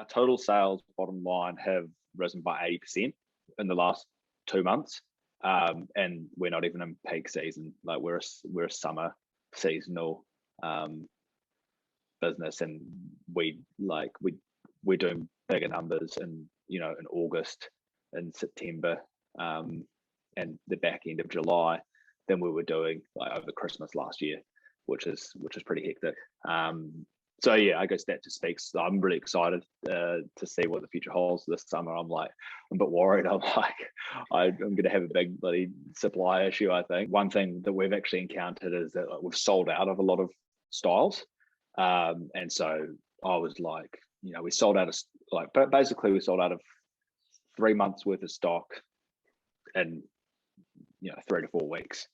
total sales bottom line have risen by 80% in the last 2 months, and we're not even in peak season. Like we're a summer seasonal business, and we're doing bigger numbers in in August and September, and the back end of July than we were doing like over Christmas last year, which is pretty hectic. So yeah, I guess that just speaks. I'm really excited to see what the future holds this summer. I'm a bit worried. I'm going to have a big bloody supply issue. I think one thing that we've actually encountered is that we've sold out of a lot of styles, and so I was like, we sold out of basically we sold out of 3 months worth of stock in 3 to 4 weeks,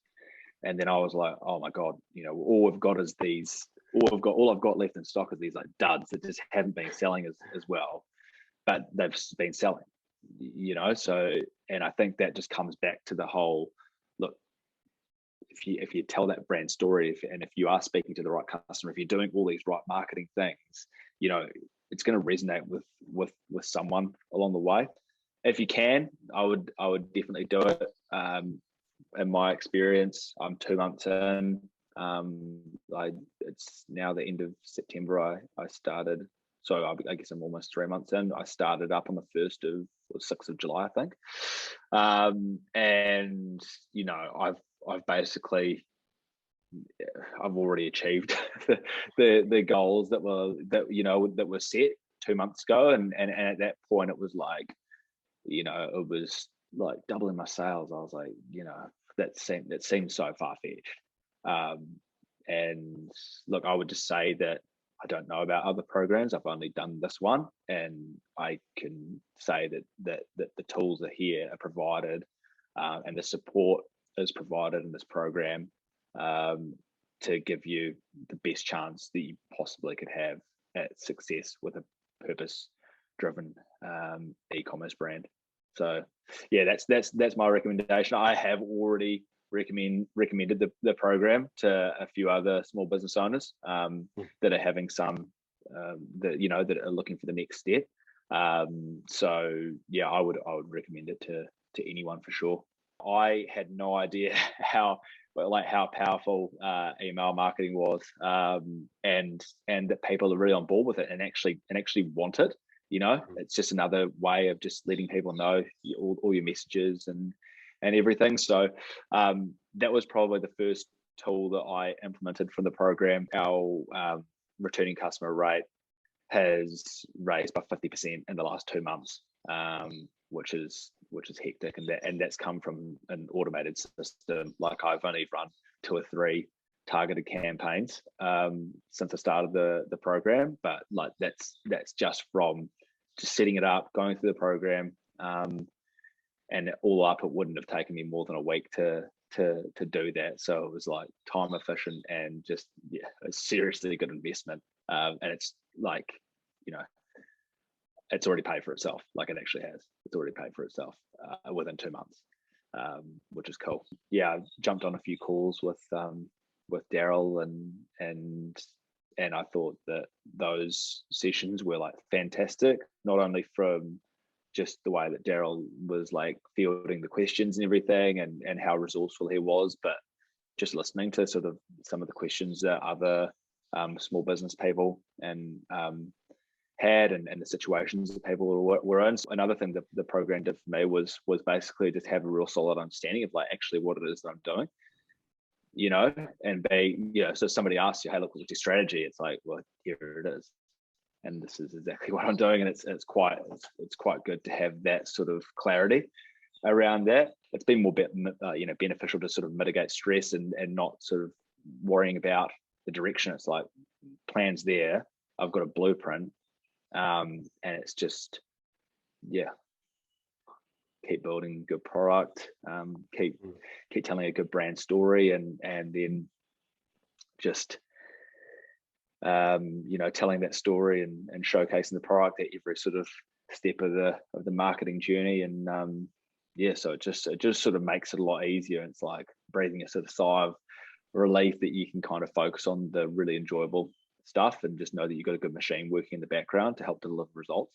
and then I was like, oh my god, all we've got is these. All I've got left in stock is these like duds that just haven't been selling as well, but they've been selling, So, and I think that just comes back to the whole look. If you tell that brand story, if you are speaking to the right customer, if you're doing all these right marketing things, it's going to resonate with someone along the way. If you can, I would definitely do it. In my experience, I'm 2 months in. It's now the end of September. I started, so I guess I'm almost 3 months in. I started up on the 6th of July, I think, and I've basically I've already achieved the goals that were set 2 months ago, and at that point it was like it was like doubling my sales. I was like that seemed so far-fetched. And look, I would just say that I don't know about other programs. I've only done this one, and I can say that the tools are here, are provided, and the support is provided in this program to give you the best chance that you possibly could have at success with a purpose-driven e-commerce brand. So yeah, that's my recommendation. I have already recommended the program to a few other small business owners that are having some that are looking for the next step. So yeah, I would recommend it to anyone for sure. I had no idea how powerful email marketing was, and that people are really on board with it and actually want it. It's just another way of just letting people know all your messages and everything. So that was probably the first tool that I implemented from the program. Our returning customer rate has raised by 50% in the last 2 months, which is hectic, and that's come from an automated system. Like I've only run 2 or 3 targeted campaigns since I started the program, but like that's just from just setting it up, going through the program, and all up, it wouldn't have taken me more than a week to do that. So it was like time efficient and just a seriously good investment. And it's like it's already paid for itself. Like it actually has. It's already paid for itself within 2 months, which is cool. Yeah, I jumped on a few calls with Daryl and I thought that those sessions were like fantastic. Not only from just the way that Daryl was like fielding the questions and everything, and how resourceful he was, but just listening to sort of some of the questions that other small business people had and the situations that people were in. So another thing that the program did for me was basically just have a real solid understanding of like actually what it is that I'm doing, and so somebody asks you, hey, look, what's your strategy? It's like, well, here it is. And this is exactly what I'm doing, and it's quite good to have that sort of clarity around that. It's been more beneficial to sort of mitigate stress and not sort of worrying about the direction. It's like plans there. I've got a blueprint, and it's just keep building good product, keep telling a good brand story, and then just telling that story and showcasing the product at every sort of step of the marketing journey. And so it just sort of makes it a lot easier. And it's like breathing a sort of sigh of relief that you can kind of focus on the really enjoyable stuff, and just know that you've got a good machine working in the background to help deliver results.